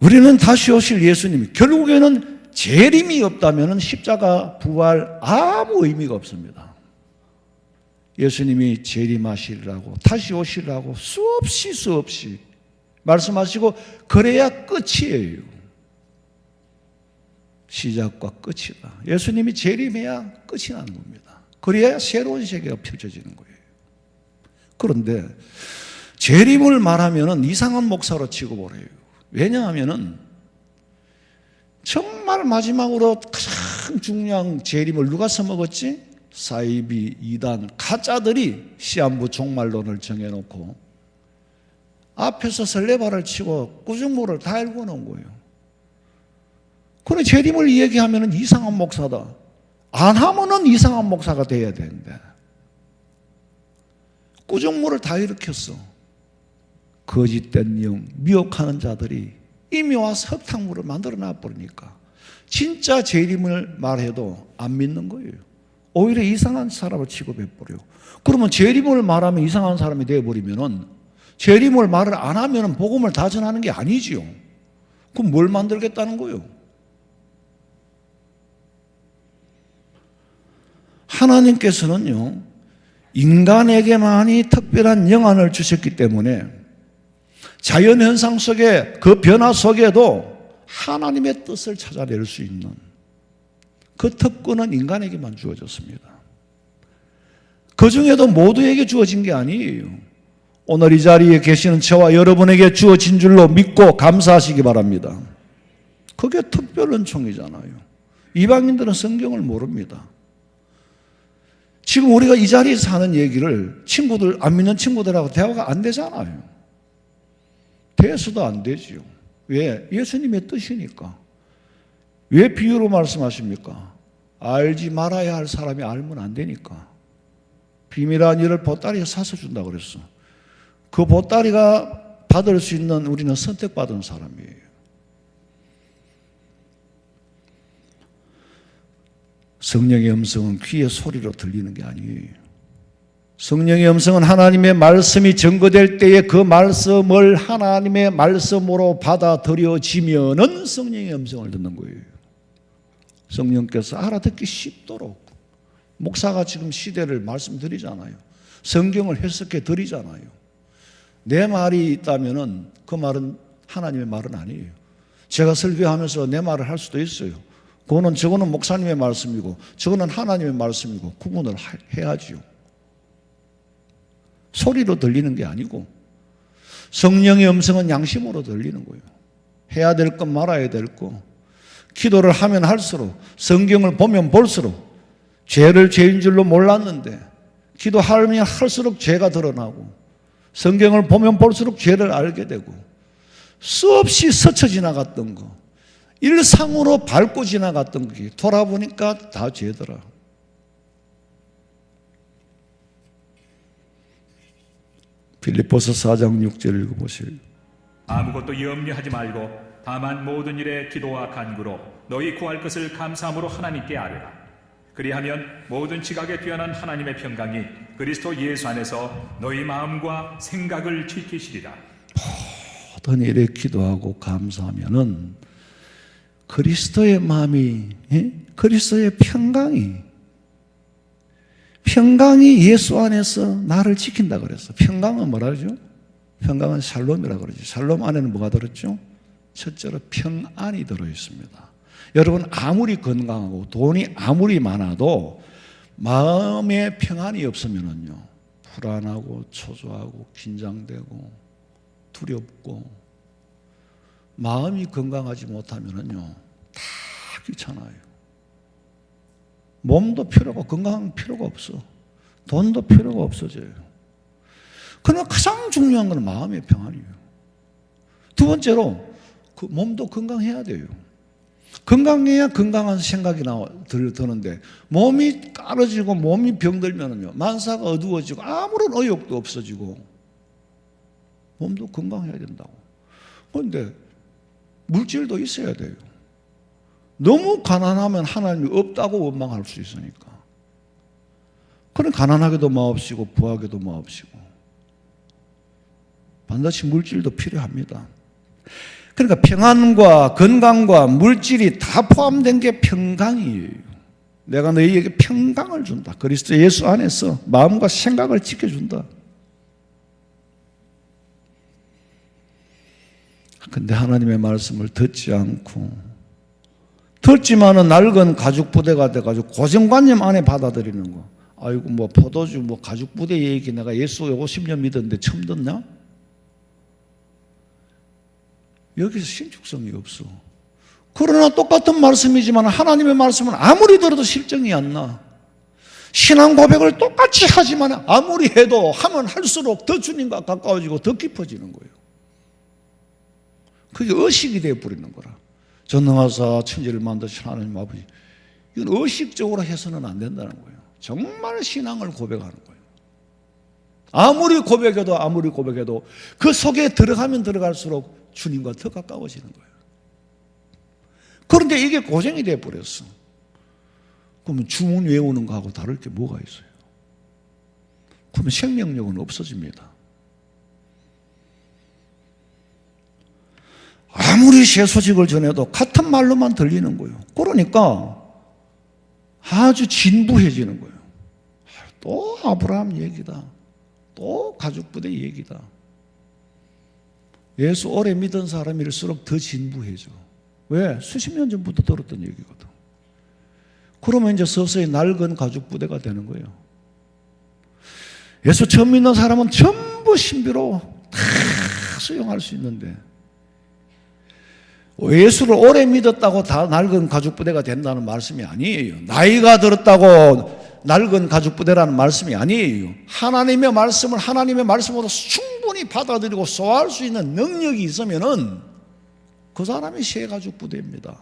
우리는 다시 오실 예수님이, 결국에는 재림이 없다면 십자가 부활 아무 의미가 없습니다. 예수님이 재림하시리라고, 다시 오시리라고 수없이 말씀하시고, 그래야 끝이에요. 시작과 끝이다. 예수님이 재림해야 끝이 나는 겁니다. 그래야 새로운 세계가 펼쳐지는 거예요. 그런데 재림을 말하면 이상한 목사로 취급을 해요. 왜냐하면 정말 마지막으로 가장 중요한 재림을 누가 써먹었지? 사이비, 이단, 가짜들이 시한부 종말론을 정해놓고 앞에서 설레발을 치고 꾸중물을 다 읽어놓은 거예요. 그래, 재림을 얘기하면 이상한 목사다. 안 하면은 이상한 목사가 돼야 되는데 꾸중물을 다 일으켰어. 거짓된 영, 미혹하는 자들이 이미 와서 흙탕물을 만들어 놔버리니까 진짜 재림을 말해도 안 믿는 거예요. 오히려 이상한 사람을 취급해버려요. 그러면 재림을 말하면 이상한 사람이 되어버리면은, 재림을 말을 안 하면 복음을 다 전하는 게 아니지요. 그럼 뭘 만들겠다는 거예요? 하나님께서는요, 인간에게만이 특별한 영안을 주셨기 때문에 자연현상 속에 그 변화 속에도 하나님의 뜻을 찾아낼 수 있는 그 특권은 인간에게만 주어졌습니다. 그 중에도 모두에게 주어진 게 아니에요. 오늘 이 자리에 계시는 저와 여러분에게 주어진 줄로 믿고 감사하시기 바랍니다. 그게 특별 은총이잖아요. 이방인들은 성경을 모릅니다. 지금 우리가 이 자리에서 하는 얘기를 친구들, 안 믿는 친구들하고 대화가 안 되잖아요. 돼서도 안 되지요. 왜? 예수님의 뜻이니까. 왜 비유로 말씀하십니까? 알지 말아야 할 사람이 알면 안 되니까. 비밀한 일을 보따리에 사서 준다 그랬어. 그 보따리가 받을 수 있는 우리는 선택받은 사람이에요. 성령의 음성은 귀의 소리로 들리는 게 아니에요. 성령의 음성은 하나님의 말씀이 증거될 때에 그 말씀을 하나님의 말씀으로 받아들여지면은 성령의 음성을 듣는 거예요. 성령께서 알아듣기 쉽도록 목사가 지금 시대를 말씀드리잖아요. 성경을 해석해 드리잖아요. 내 말이 있다면은 그 말은 하나님의 말은 아니에요. 제가 설교하면서 내 말을 할 수도 있어요. 저거는 목사님의 말씀이고 저거는 하나님의 말씀이고 구분을 해야지요. 소리로 들리는 게 아니고 성령의 음성은 양심으로 들리는 거예요. 해야 될 것 말아야 될 것. 기도를 하면 할수록 성경을 보면 볼수록 죄를 죄인 줄로 몰랐는데 기도하면 할수록 죄가 드러나고 성경을 보면 볼수록 죄를 알게 되고 수없이 스쳐 지나갔던 거 일상으로 밟고 지나갔던 게 돌아보니까 다 죄더라. 빌립보서 4장 6절 읽어보세요. 아무것도 염려하지 말고 다만 모든 일에 기도와 간구로 너희 구할 것을 감사함으로 하나님께 아뢰라. 그리하면 모든 지각에 뛰어난 하나님의 평강이 그리스도 예수 안에서 너희 마음과 생각을 지키시리라. 모든 일에 기도하고 감사하면은 그리스도의 마음이, 그리스도의 평강이 예수 안에서 나를 지킨다 그랬어. 평강은 뭐라 그러죠? 평강은 샬롬이라 그러죠. 샬롬 안에는 뭐가 들었죠? 첫째로 평안이 들어있습니다. 여러분 아무리 건강하고 돈이 아무리 많아도 마음에 평안이 없으면은요 불안하고 초조하고 긴장되고 두렵고 마음이 건강하지 못하면은요 다 귀찮아요. 몸도 필요가 건강한 필요가 없어. 돈도 필요가 없어져요. 그러나 가장 중요한 건 마음의 평안이에요. 두 번째로 그 몸도 건강해야 돼요. 건강해야 건강한 생각이 드는데 몸이 까러지고 몸이 병들면은요 만사가 어두워지고 아무런 의욕도 없어지고 몸도 건강해야 된다고. 그런데 물질도 있어야 돼요. 너무 가난하면 하나님이 없다고 원망할 수 있으니까. 그럼 가난하게도 마옵시고 부하게도 마옵시고 반드시 물질도 필요합니다. 그러니까 평안과 건강과 물질이 다 포함된 게 평강이에요. 내가 너희에게 평강을 준다. 그리스도 예수 안에서 마음과 생각을 지켜준다. 근데 하나님의 말씀을 듣지 않고 듣지만은 낡은 가죽 부대가 돼가지고 고정관념 안에 받아들이는 거. 아이고 뭐 포도주 뭐 가죽 부대 얘기 내가 예수 50년 믿었는데 처음 듣냐? 여기서 신축성이 없어. 그러나 똑같은 말씀이지만 하나님의 말씀은 아무리 들어도 실정이 안 나. 신앙 고백을 똑같이 하지만 아무리 해도 하면 할수록 더 주님과 가까워지고 더 깊어지는 거예요. 그게 의식이 되어버리는 거라. 전능하사 천지를 만드신 하나님 아버지, 이건 의식적으로 해서는 안 된다는 거예요. 정말 신앙을 고백하는 거예요. 아무리 고백해도 그 속에 들어가면 들어갈수록 주님과 더 가까워지는 거예요. 그런데 이게 고정이 되어버렸어. 그러면 주문 외우는 거하고 다를 게 뭐가 있어요? 그러면 생명력은 없어집니다. 아무리 새 소식을 전해도 같은 말로만 들리는 거예요. 그러니까 아주 진부해지는 거예요. 또 아브라함 얘기다. 또 가족부대 얘기다. 예수 오래 믿은 사람일수록 더 진부해져. 왜? 수십 년 전부터 들었던 얘기거든. 그러면 이제 서서히 낡은 가족부대가 되는 거예요. 예수 처음 믿는 사람은 전부 신비로 다 수용할 수 있는데, 예수를 오래 믿었다고 다 낡은 가족부대가 된다는 말씀이 아니에요. 나이가 들었다고 낡은 가족부대라는 말씀이 아니에요. 하나님의 말씀을 하나님의 말씀으로 충분히 받아들이고 소화할 수 있는 능력이 있으면은 그 사람이 새 가족부대입니다.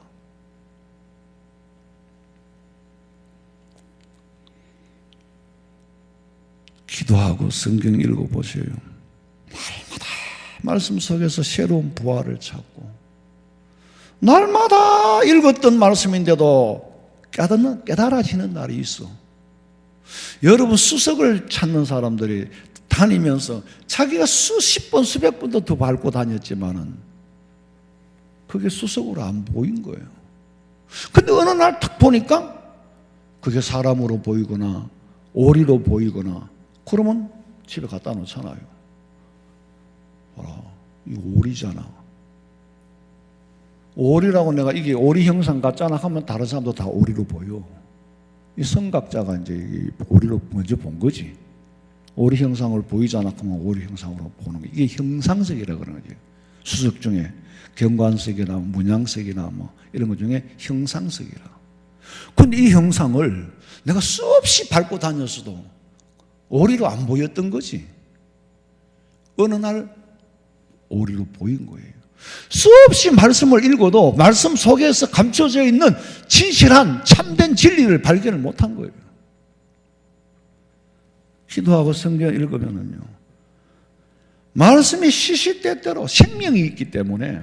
기도하고 성경 읽어보세요. 날마다 말씀 속에서 새로운 부활을 찾고, 날마다 읽었던 말씀인데도 깨달아지는 날이 있어. 여러분, 수석을 찾는 사람들이 다니면서 자기가 수십 번, 수백 번도 더 밟고 다녔지만은 그게 수석으로 안 보인 거예요. 근데 어느 날 딱 보니까 그게 사람으로 보이거나 오리로 보이거나 그러면 집에 갖다 놓잖아요. 봐라, 이거 오리잖아. 오리라고 내가 이게 오리 형상 같잖아 하면 다른 사람도 다 오리로 보여. 이 성각자가 이제 오리로 먼저 본 거지. 오리 형상을 보이잖아 하면 오리 형상으로 보는 거. 이게 형상색이라 그러는 거지. 수석 중에 경관색이나 문양색이나 뭐 이런 것 중에 형상색이라. 근데 이 형상을 내가 수없이 밟고 다녔어도 오리로 안 보였던 거지. 어느 날 오리로 보인 거예요. 수없이 말씀을 읽어도 말씀 속에서 감춰져 있는 진실한 참된 진리를 발견을 못한 거예요. 기도하고 성경 읽으면은요, 말씀이 시시때때로 생명이 있기 때문에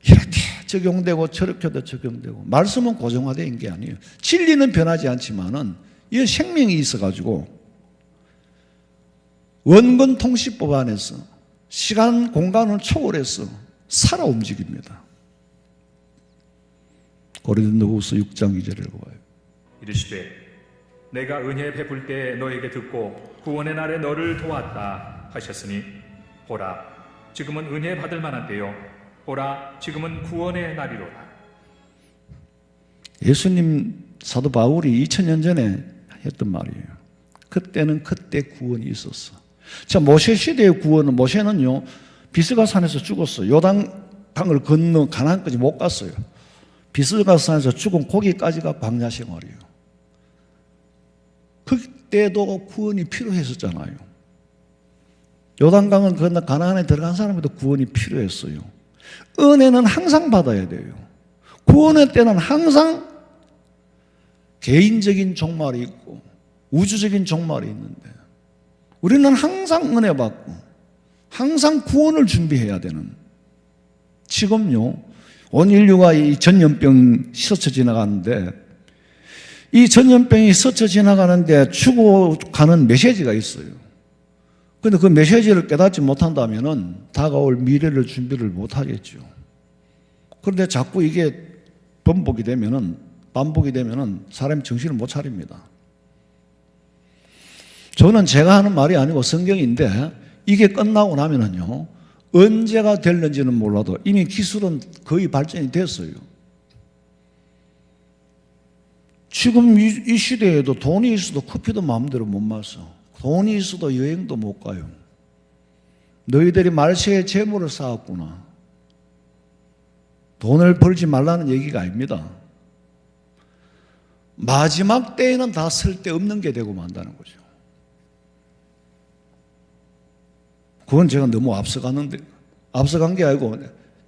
이렇게 적용되고 저렇게도 적용되고, 말씀은 고정화된 게 아니에요. 진리는 변하지 않지만은 이 생명이 있어가지고 원근 통시법 안에서 시간, 공간을 초월해서 살아 움직입니다. 고린도후서 6장 2절을 읽어봐요. 이르시되 내가 은혜 베풀 때 너에게 듣고 구원의 날에 너를 도왔다 하셨으니 보라 지금은 은혜 받을 만한 때요 보라 지금은 구원의 날이로다. 예수님 사도 바울이 2000년 전에 했던 말이에요. 그때는 그때 구원이 있었어. 자, 모세 시대의 구원은, 모세는요 비스가산에서 죽었어요. 요단강을 건너 가나안까지 못 갔어요. 비스가산에서 죽은 거기까지가 광야 생활이에요. 그때도 구원이 필요했었잖아요. 요단강을 건너 가나안에 들어간 사람에도 구원이 필요했어요. 은혜는 항상 받아야 돼요. 구원의 때는 항상 개인적인 종말이 있고 우주적인 종말이 있는데, 우리는 항상 은혜 받고 항상 구원을 준비해야 되는, 지금요 온 인류가 이 전염병 스쳐 지나가는데, 이 전염병이 스쳐 지나가는데 죽어가는 메시지가 있어요. 그런데 그 메시지를 깨닫지 못한다면은 다가올 미래를 준비를 못하겠죠. 그런데 자꾸 이게 반복이 되면은 사람이 정신을 못 차립니다. 저는 제가 하는 말이 아니고 성경인데, 이게 끝나고 나면은요 언제가 될는지는 몰라도 이미 기술은 거의 발전이 됐어요. 지금 이 시대에도 돈이 있어도 커피도 마음대로 못 마셔. 돈이 있어도 여행도 못 가요. 너희들이 말세에 재물을 쌓았구나. 돈을 벌지 말라는 얘기가 아닙니다. 마지막 때에는 다 쓸데없는 게 되고 만다는 거죠. 그건 제가 너무 앞서간 게 아니고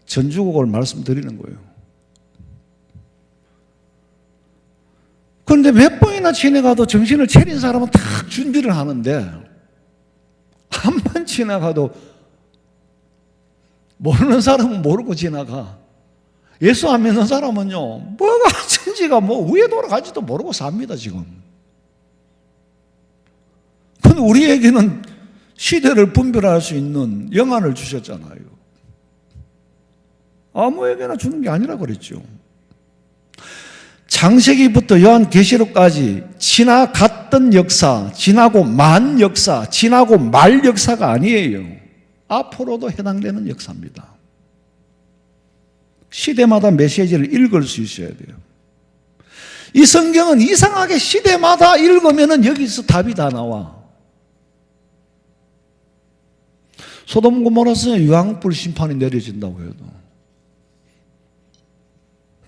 전주국을 말씀드리는 거예요. 그런데 몇 번이나 지나가도 정신을 차린 사람은 다 준비를 하는데, 한 번 지나가도 모르는 사람은 모르고 지나가. 예수 안 믿는 사람은요 뭐가 천지가 뭐 위에 돌아가지도 모르고 삽니다 지금. 그런데 우리에게는 시대를 분별할 수 있는 영안을 주셨잖아요. 아무에게나 주는 게 아니라 그랬죠. 창세기부터 요한계시록까지 지나갔던 갔던 역사, 지나고 만 역사, 지나고 말 역사가 아니에요. 앞으로도 해당되는 역사입니다. 시대마다 메시지를 읽을 수 있어야 돼요. 이 성경은 이상하게 시대마다 읽으면 여기서 답이 다 나와. 소돔 고모라서는 유황불 심판이 내려진다고 해도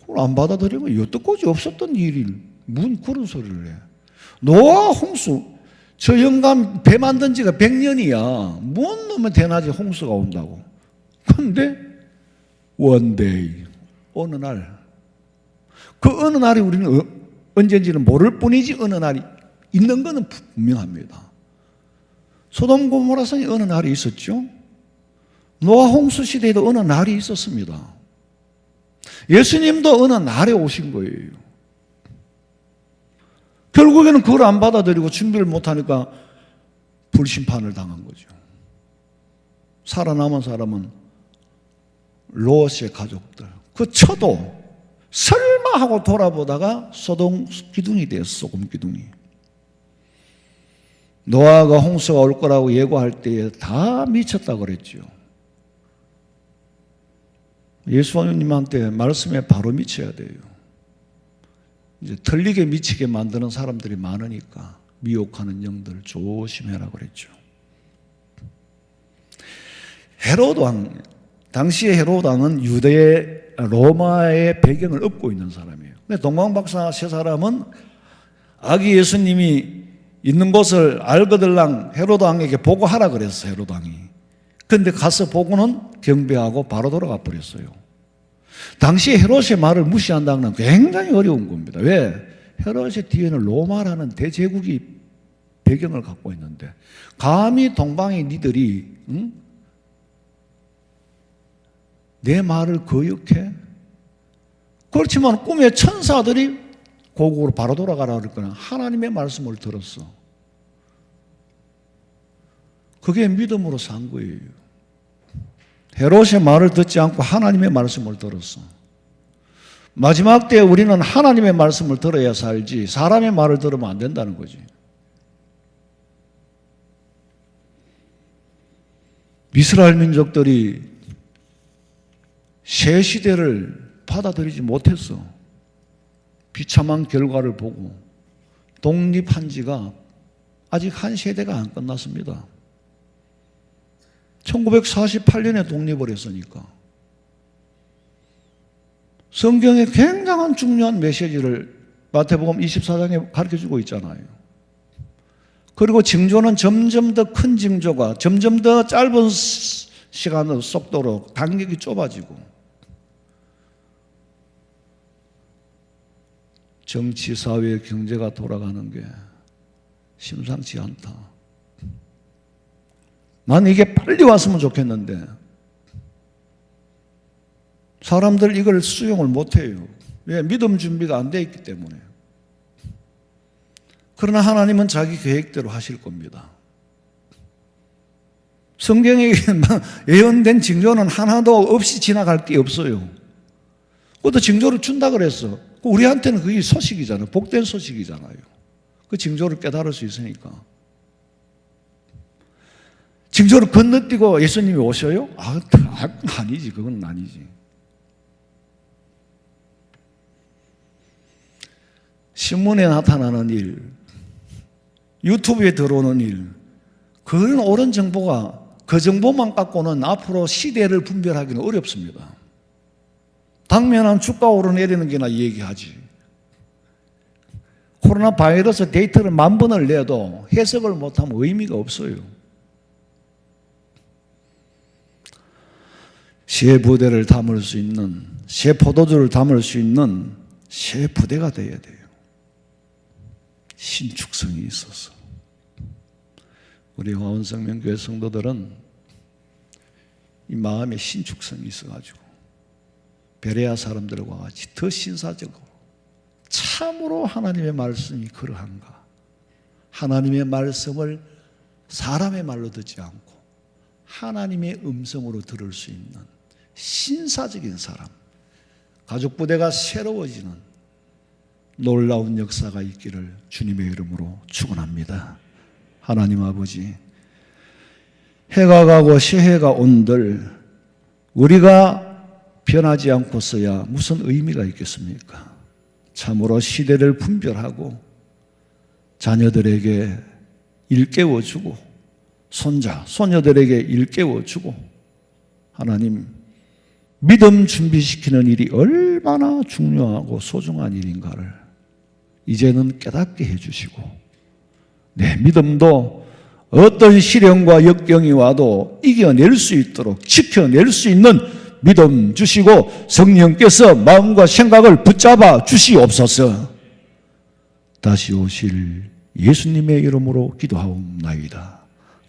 그걸 안 받아들이면 여태까지 없었던 일이 무슨 그런 소리를 해. 노아 홍수, 저 영감 배 만든 지가 100년이야. 뭔 놈의 대낮에 홍수가 온다고. 그런데 원데이, 어느 날, 그 어느 날이 우리는 언제인지는 모를 뿐이지 어느 날이 있는 것은 분명합니다. 소돔 고모라성이 어느 날이 있었죠. 노아 홍수 시대에도 어느 날이 있었습니다. 예수님도 어느 날에 오신 거예요. 결국에는 그걸 안 받아들이고 준비를 못하니까 불심판을 당한 거죠. 살아남은 사람은 롯의 가족들. 그 쳐도 설마 하고 돌아보다가 소돔 기둥이 되었어. 소금 기둥이. 노아가 홍수가 올 거라고 예고할 때에 다 미쳤다 그랬죠. 예수님한테 말씀에 바로 미쳐야 돼요. 이제 틀리게 미치게 만드는 사람들이 많으니까 미혹하는 영들 조심해라 그랬죠. 헤롯 왕, 당시에 헤롯 왕은 유대 로마의 배경을 업고 있는 사람이에요. 근데 동방박사 세 사람은 아기 예수님이 있는 곳을 알거들랑 헤롯 왕에게 보고하라 그랬어요. 헤롯 왕이. 근데 가서 보고는 경배하고 바로 돌아가 버렸어요. 당시에 헤롯의 말을 무시한다는 건 굉장히 어려운 겁니다. 왜? 헤롯의 뒤에는 로마라는 대제국이 배경을 갖고 있는데 감히 동방의 니들이 내 말을 거역해? 그렇지만 꿈의 천사들이 고국으로 바로 돌아가라 그랬거나 하나님의 말씀을 들었어. 그게 믿음으로 산 거예요. 헤롯의 말을 듣지 않고 하나님의 말씀을 들었어. 마지막 때에 우리는 하나님의 말씀을 들어야 살지 사람의 말을 들으면 안 된다는 거지. 이스라엘 민족들이 새 시대를 받아들이지 못했어. 비참한 결과를 보고 독립한 지가 아직 한 세대가 안 끝났습니다. 1948년에 독립을 했으니까 성경에 굉장한 중요한 메시지를 마태복음 24장에 가르쳐주고 있잖아요. 그리고 징조는 점점 더 큰 징조가 점점 더 짧은 시간의 속도로 간격이 좁아지고 정치, 사회, 경제가 돌아가는 게 심상치 않다. 난 이게 빨리 왔으면 좋겠는데 사람들 이걸 수용을 못해요. 왜? 믿음 준비가 안 돼 있기 때문에. 그러나 하나님은 자기 계획대로 하실 겁니다. 성경에 예언된 징조는 하나도 없이 지나갈 게 없어요. 그것도 징조를 준다 그랬어. 우리한테는 그게 소식이잖아요. 복된 소식이잖아요. 그 징조를 깨달을 수 있으니까. 징조를 건너뛰고 예수님이 오셔요? 아니지. 그건 아니지. 신문에 나타나는 일, 유튜브에 들어오는 일, 그런 옳은 정보가 그 정보만 갖고는 앞으로 시대를 분별하기는 어렵습니다. 당면한 주가 오르내리는 게나 얘기하지. 코로나 바이러스 데이터를 10,000번을 내도 해석을 못하면 의미가 없어요. 새 부대를 담을 수 있는, 새 포도주를 담을 수 있는 새 부대가 되어야 돼요. 신축성이 있어서. 우리 화원성명교회 성도들은 이 마음에 신축성이 있어가지고 베레아 사람들과 같이 더 신사적으로 참으로 하나님의 말씀이 그러한가, 하나님의 말씀을 사람의 말로 듣지 않고 하나님의 음성으로 들을 수 있는 신사적인 사람, 가족부대가 새로워지는 놀라운 역사가 있기를 주님의 이름으로 축원합니다. 하나님 아버지, 해가 가고 새해가 온들 우리가 변하지 않고서야 무슨 의미가 있겠습니까? 참으로 시대를 분별하고 자녀들에게 일깨워주고 손자, 소녀들에게 일깨워주고 하나님 믿음 준비시키는 일이 얼마나 중요하고 소중한 일인가를 이제는 깨닫게 해주시고 내 믿음도 어떤 시련과 역경이 와도 이겨낼 수 있도록 지켜낼 수 있는 믿음 주시고 성령께서 마음과 생각을 붙잡아 주시옵소서. 다시 오실 예수님의 이름으로 기도하옵나이다.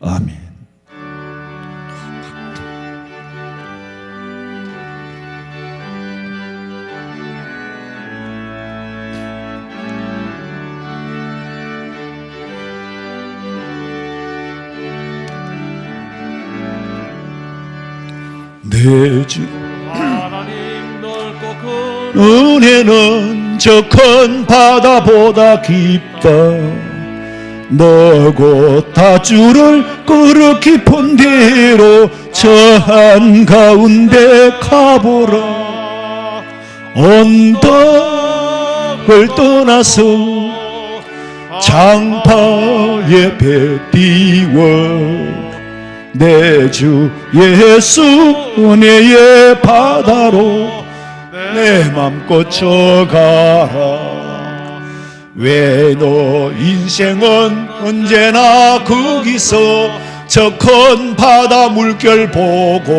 아멘. 내 주 하나님 넓고 큰 은혜는 저 큰 바다보다 깊다. 너고 다주를 그르 깊은 데로 저 한가운데 가보라. 언덕을 떠나서 장파에 배 띄워 내 주 예수 은혜의 바다로 내 맘 꽂혀가라. 왜 너 인생은 언제나 거기서 저 큰 바다 물결 보고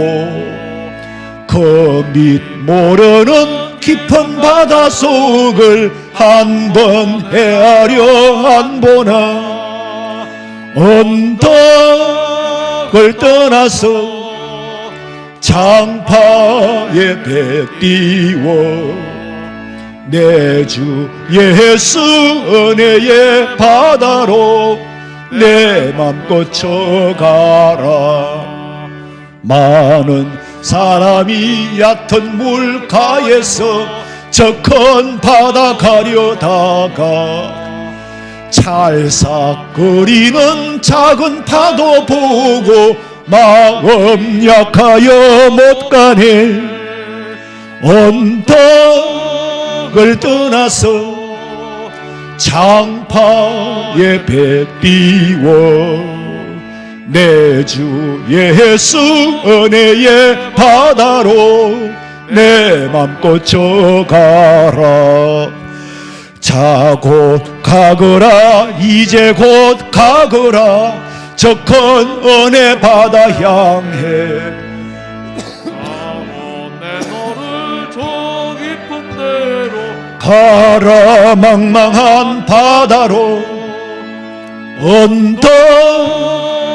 그 밑 모르는 깊은 바다 속을 한번 헤아려 안 보나. 언덕을 떠나서 장파에 배 띄워 내 주 예수 은혜의 바다로 내 맘 꽂혀가라. 많은 사람이 얕은 물가에서 저 큰 바다 가려다가 찰싹거리는 작은 파도 보고 마음 약하여 못 가네. 언덕을 떠나서 장파에 배 띄워 내 주 예수 은혜의 바다로 내 맘 꽂혀가라. 자 곧 가거라 이제 곧 가거라 저 큰 은혜 바다 향해. 내 너를 저 깊은 데로 가라 망망한 바다로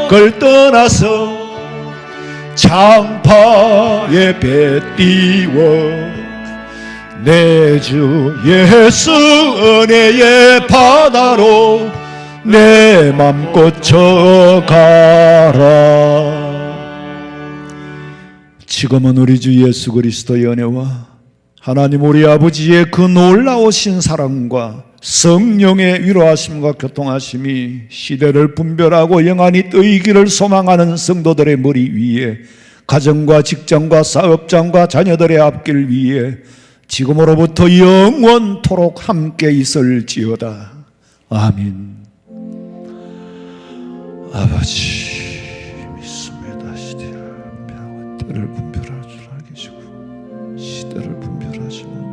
언덕을 떠나서 장파에 배 띄워 내 주 예수 은혜의 바다로 내 맘 꽂혀가라. 지금은 우리 주 예수 그리스도의 은혜와 하나님 우리 아버지의 그 놀라우신 사랑과 성령의 위로하심과 교통하심이 시대를 분별하고 영원히 뜨이기를 소망하는 성도들의 머리 위에 가정과 직장과 사업장과 자녀들의 앞길 위에 지금으로부터 영원토록 함께 있을지어다. 아멘. 아버지 믿습니다. 시대를 분별할 줄 알게 주시고 시대를 분별하시는